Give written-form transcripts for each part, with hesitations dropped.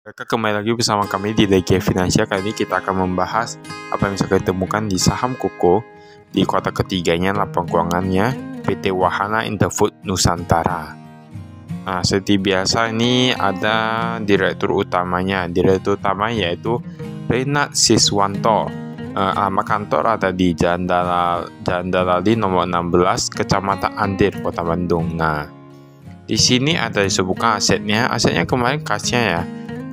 Kembali lagi bersama kami di DG Finansial. Kali ini kita akan membahas apa yang bisa kita temukan di saham Koko di kuartal ketiganya, laporan keuangannya PT Wahana Interfood Nusantara. Nah, seperti biasa ini ada direktur utamanya. Direktur utama yaitu Renat Siswanto. Alamat kantor ada di Jalan Dalali nomor 16, Kecamatan Andir, Kota Bandung. Nah, di sini ada disebutkan asetnya. Asetnya kemarin kasnya ya.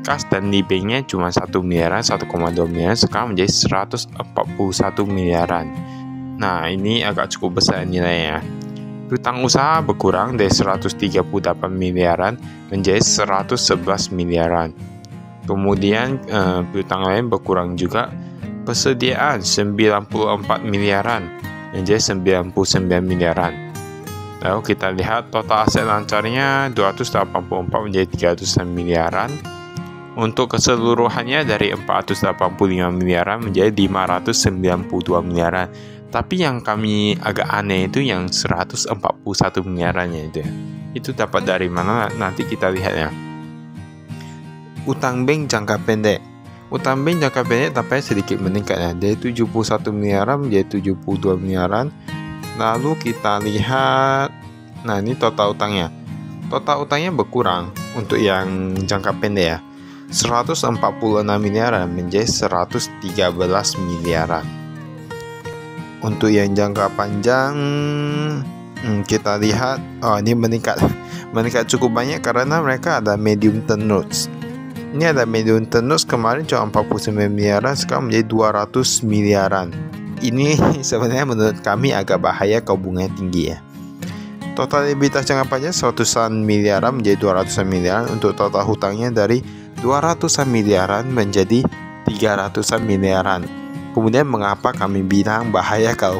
Kas dan banknya cuma 1 miliaran, 1,2 miliaran, sekarang menjadi 141 miliaran. Nah, ini agak cukup besar nilainya. Hutang usaha berkurang dari 138 miliaran menjadi 111 miliaran. Kemudian hutang lain berkurang juga. Persediaan 94 miliaran menjadi 99 miliaran. Lalu kita lihat total aset lancarnya 284 menjadi 300 miliaran. Untuk keseluruhannya dari 485 miliaran menjadi 592 miliaran. Tapi yang kami agak aneh itu yang 141 miliarannya itu ya. Itu dapat dari mana? Nanti kita lihat ya. Utang bank jangka pendek. Utang bank jangka pendek tampaknya sedikit meningkat ya. Dari 71 miliaran menjadi 72 miliaran. Lalu kita lihat, nah ini total utangnya. Total utangnya berkurang untuk yang jangka pendek ya. 146 miliaran menjadi 113 miliaran. Untuk yang jangka panjang kita lihat, ini meningkat cukup banyak karena mereka ada medium term notes. Ini ada medium term notes kemarin cuma 49 miliaran, sekarang menjadi 200 miliaran. Ini sebenarnya menurut kami agak bahaya kalau bunganya tinggi ya. Total likuiditas jangka panjang 100-an miliaran menjadi 200-an miliaran. Untuk total hutangnya dari 200-an miliaran menjadi 300-an miliaran. Kemudian mengapa kami bilang bahaya kalau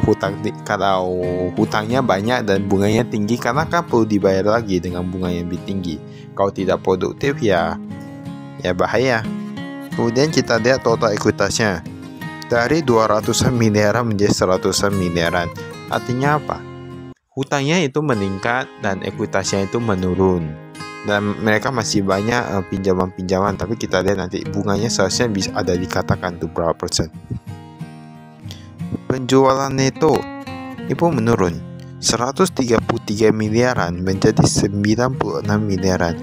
hutangnya banyak dan bunganya tinggi? Karena kan perlu dibayar lagi dengan bunga yang lebih tinggi. Kalau tidak produktif ya bahaya. Kemudian kita lihat total ekuitasnya dari 200-an miliaran menjadi 100-an miliaran. Artinya apa? Hutangnya itu meningkat dan ekuitasnya itu menurun. Dan mereka masih banyak pinjaman-pinjaman, tapi kita lihat nanti bunganya seharusnya bisa ada dikatakan tuh berapa persen. Penjualan neto itu menurun 133 miliaran menjadi 96 miliaran.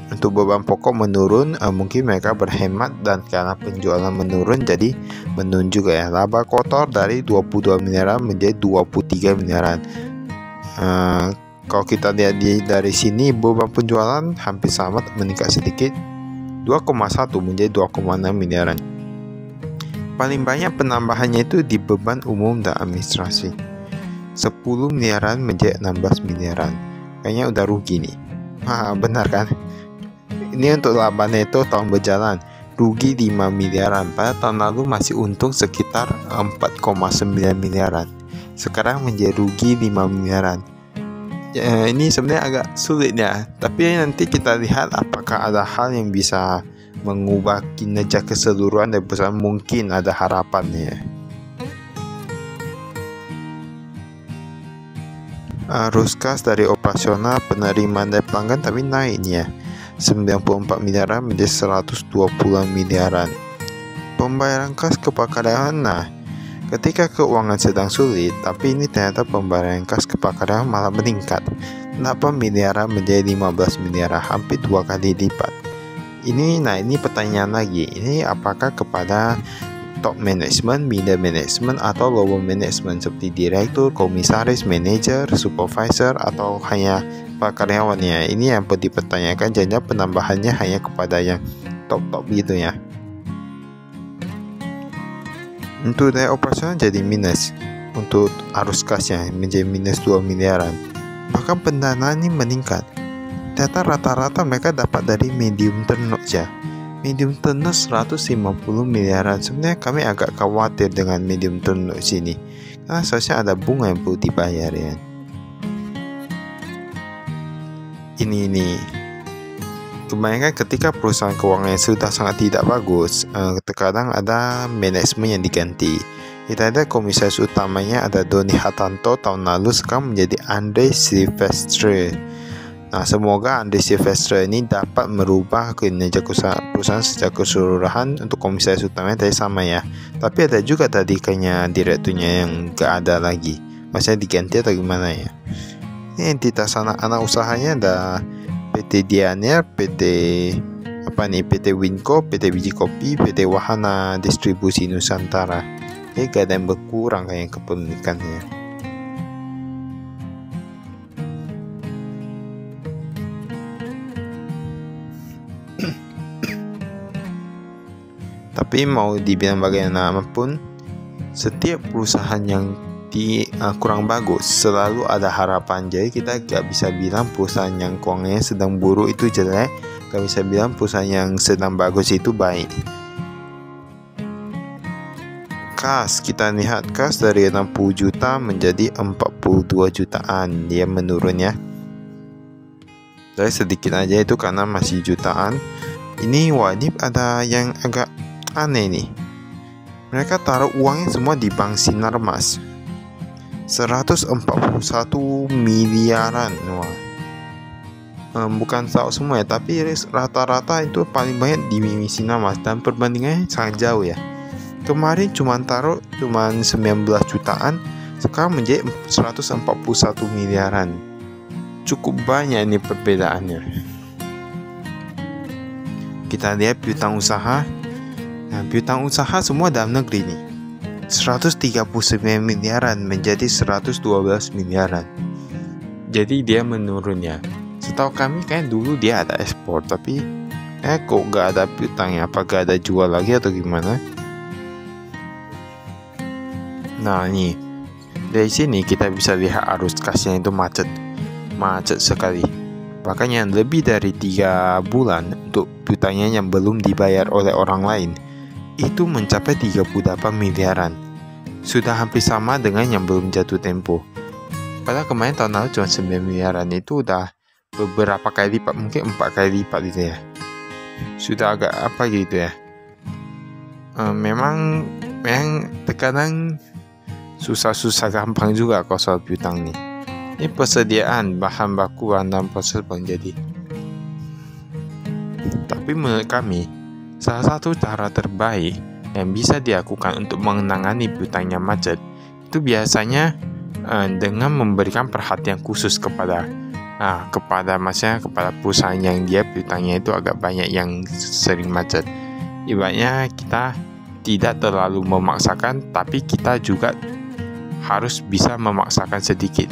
Untuk beban pokok menurun, mungkin mereka berhemat, dan karena penjualan menurun jadi menurun juga ya. Laba kotor dari 22 miliaran menjadi 23 miliaran. Kalau kita lihat dari sini beban penjualan hampir sama, meningkat sedikit 2,1 menjadi 2,6 miliaran. Paling banyak penambahannya itu di beban umum dan administrasi 10 miliaran menjadi 16 miliaran. Kayaknya udah rugi nih. Benar kan? Ini untuk laba neto tahun berjalan rugi 5 miliaran. Pada tahun lalu masih untung sekitar 4,9 miliaran. Sekarang menjadi rugi 5 miliaran. Ini sebenarnya agak sulit ya. Tapi nanti kita lihat apakah ada hal yang bisa mengubah kinerja keseluruhan dan besar. Mungkin ada harapan ya. Arus kas dari operasional penerimaan dari pelanggan tapi naik nih ya. 94 miliaran menjadi 120 miliaran. Pembayaran kas kepada karyawan. Nah, ketika keuangan sedang sulit, tapi ini ternyata pembayaran kas kepada karyawan malah meningkat 8 miliaran menjadi 15 miliaran, hampir 2 kali lipat. Ini pertanyaan lagi. Ini apakah kepada top management, middle management, atau lower management seperti direktur, komisaris, manager, supervisor, atau hanya para karyawannya? Ini yang perlu dipertanyakan. Jangan penambahannya hanya kepada yang top gitu ya. Untuk daya operasional jadi minus. Untuk arus kasnya menjadi minus 2 miliaran. Bahkan pendanaan ini meningkat. Ternyata rata-rata mereka dapat dari medium term notes ya. Medium term notes 150 miliaran. Sebenarnya kami agak khawatir dengan medium term notes ini, karena seharusnya ada bunga yang perlu dibayar ya. Ini kebanyakan ketika perusahaan keuangan sudah sangat tidak bagus, terkadang ada manajemen yang diganti. Kita ada komisaris utamanya ada Doni Hartanto tahun lalu, sekarang menjadi Andre Silvestre. Nah, semoga Andre Silvestre ini dapat merubah kinerja perusahaan secara keseluruhan. Untuk komisaris utamanya tadi sama ya. Tapi ada juga tadi kayaknya direkturnya yang gak ada lagi. Maksudnya diganti atau gimana ya. Ini entitas anak usahanya ada PT Dianer, PT Winco, PT Biji Kopi, PT Wahana Distribusi Nusantara. Jadi gak ada yang berkurang kayak kepemilikannya. Tapi mau dibilang bagaimanapun, setiap perusahaan yang kurang bagus selalu ada harapan. Jadi kita gak bisa bilang perusahaan yang keuangannya sedang buruk itu jelek, gak bisa bilang perusahaan yang sedang bagus itu baik. Kas, kita lihat kas dari 60 juta menjadi 42 jutaan, dia menurun ya. Jadi sedikit aja itu karena masih jutaan. Ini wajib ada yang agak aneh nih. Mereka taruh uangnya semua di Bank Sinarmas 141 miliaran. Wah. Bukan tahu semua ya, tapi rata-rata itu paling banyak di Sinarmas dan perbandingannya sangat jauh ya. Kemarin cuma 19 jutaan, sekarang menjadi 141 miliaran. Cukup banyak ini perbedaannya. Kita lihat piutang usaha. Nah, piutang usaha semua dalam negeri nih 139 miliaran menjadi 112 miliaran. Jadi dia menurun ya. Setahu kami kan dulu dia ada ekspor, tapi kok gak ada piutangnya. Apa gak ada jual lagi atau gimana? Nah nih, dari sini kita bisa lihat arus kasnya itu macet sekali. Bahkan yang lebih dari 3 bulan untuk piutangnya yang belum dibayar oleh orang lain itu mencapai 38 miliaran. Sudah hampir sama dengan yang belum jatuh tempo. Padahal kemarin tahun lalu cuma 9 miliaran, itu udah beberapa kali lipat, mungkin 4 kali lipat gitu ya. Sudah agak apa gitu ya. Memang terkadang susah gampang juga kalau soal piutang nih. Ini persediaan bahan baku dan proses penjadi. Tapi menurut kami, salah satu cara terbaik yang bisa dilakukan untuk menangani piutangnya macet itu biasanya dengan memberikan perhatian khusus kepada perusahaan yang dia piutangnya itu agak banyak yang sering macet. Ibaratnya kita tidak terlalu memaksakan, tapi kita juga harus bisa memaksakan sedikit.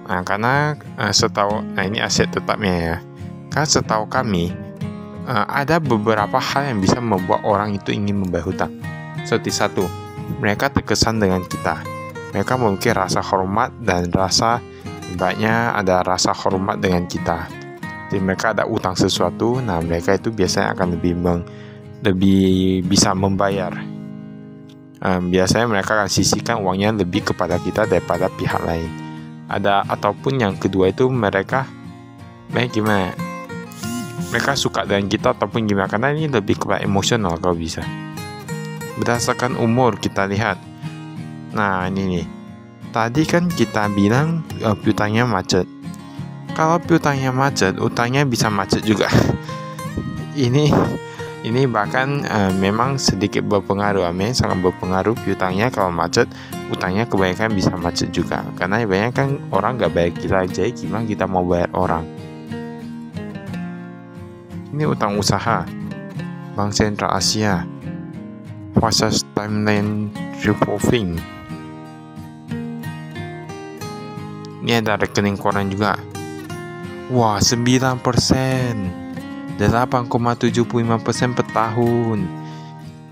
Karena ini aset tetapnya ya. Kan setahu kami ada beberapa hal yang bisa membuat orang itu ingin membayar hutang. Seperti satu, mereka terkesan dengan kita. Mereka memiliki rasa hormat dan ada rasa hormat dengan kita. Jadi mereka ada utang sesuatu, nah mereka itu biasanya akan lebih bisa membayar. Biasanya mereka akan sisihkan uangnya lebih kepada kita daripada pihak lain. Ataupun yang kedua itu mereka suka dengan kita ataupun gimana, karena ini lebih kepada emosional kalau bisa. Berdasarkan umur kita lihat. Nah ini nih, tadi kan kita bilang piutangnya macet. Kalau piutangnya macet, utangnya bisa macet juga. Ini bahkan memang sedikit berpengaruh. Sangat berpengaruh piutangnya. Kalau macet, utangnya kebanyakan bisa macet juga. Karena kebanyakan orang gak bayar kita aja, gimana kita mau bayar orang. Ini utang usaha Bank Sentral Asia, fase timeline revolving. Ini ada rekening koran juga. Wah, 9%, 8,75% per tahun.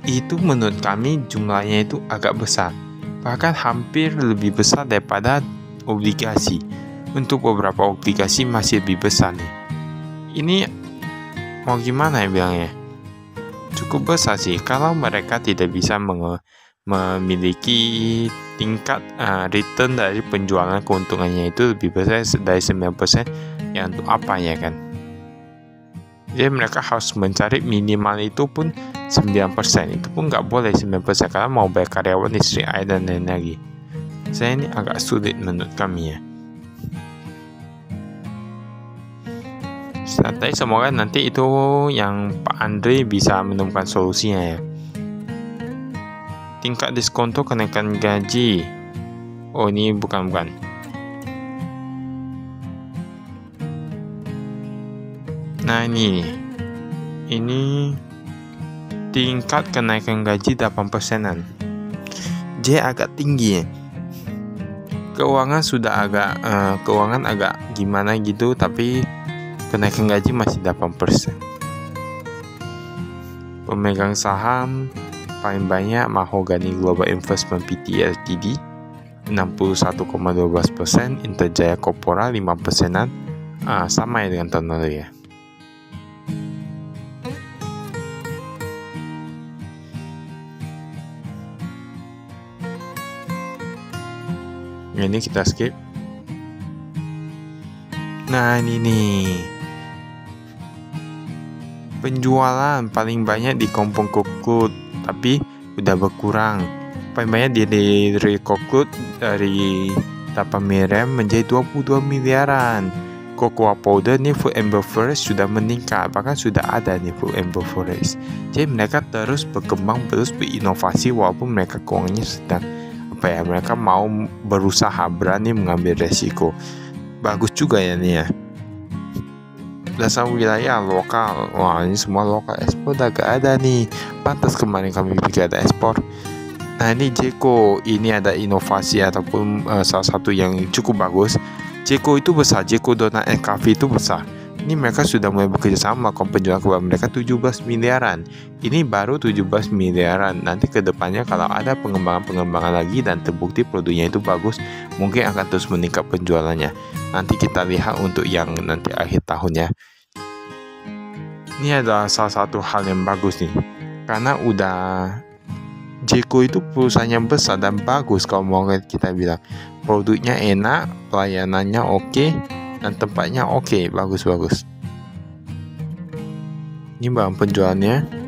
Itu menurut kami jumlahnya itu agak besar. Bahkan hampir lebih besar daripada obligasi. Untuk beberapa obligasi masih lebih besar nih. Ini mau gimana ya bilangnya? Cukup besar sih. Kalau mereka tidak bisa memiliki tingkat return dari penjualan, keuntungannya itu lebih besar dari 9%, ya untuk apa ya kan? Jadi mereka harus mencari minimal itu pun 9%. Itu pun nggak boleh 9% karena mau bayar karyawan, istri, air, dan lain lagi. Saya ini agak sulit menurut kami ya. Tapi semoga nanti itu yang Pak Andre bisa menemukan solusinya ya. Tingkat diskonto kenaikan gaji. Oh, ini bukan. Nah, ini tingkat kenaikan gaji 8%-an. J agak tinggi ya. Keuangan sudah keuangan agak gimana gitu, tapi kenaikan gaji masih 8%. Pemegang saham paling banyak Mahogany Global Investment Pty Ltd 61,12%, Interjaya Corpora 5%-an, sama ya dengan tahun lalu ya. Ini kita skip. Nah, ini nih. Penjualan paling banyak di Kompong Kokut, tapi udah berkurang. Paling banyak dari Kokut dari 8 miliar menjadi 22 miliaran. Cocoa powder nih, food and beverage sudah meningkat, bahkan sudah ada nih food and beverage. Jadi mereka terus berkembang, terus berinovasi walaupun mereka keuangannya sedang mereka mau berusaha, berani mengambil resiko. Bagus juga ya nih ya. Dasar wilayah lokal. Wah, ini semua lokal, ekspor udah gak ada nih. Pantas kemarin kami pikir ada ekspor. Nah, ini Jeko, ini ada inovasi ataupun salah satu yang cukup bagus. Jeko itu besar, Jeko Donut and Cafe itu besar. Ini mereka sudah mulai bekerja sama melakukan penjualan kepada mereka 17 miliaran. Ini baru 17 miliaran. Nanti ke depannya kalau ada pengembangan lagi dan terbukti produknya itu bagus, mungkin akan terus meningkat penjualannya. Nanti kita lihat untuk yang nanti akhir tahunnya. Ini adalah salah satu hal yang bagus nih. Karena udah Jeko itu perusahaan yang besar dan bagus kalau mau kita bilang. Produknya enak, pelayanannya oke, dan tempatnya oke, bagus. Ini bang penjualannya.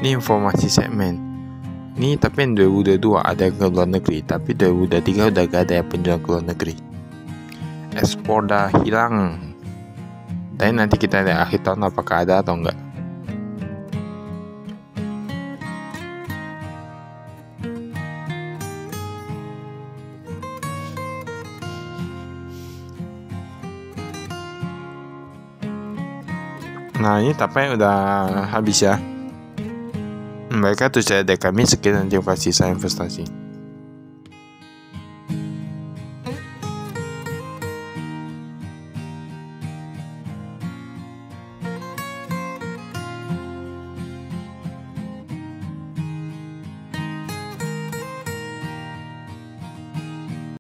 Ini informasi segmen. Ini tapi yang 2022 ada ke luar negeri, tapi 2023 udah gak ada ya penjualan ke luar negeri. Ekspor dah hilang. Tapi nanti kita lihat akhir tahun apakah ada atau enggak. Nah, ini tapi udah habis ya. Mereka tuh saya dari kami, sekian, terima kasih, saya investasi.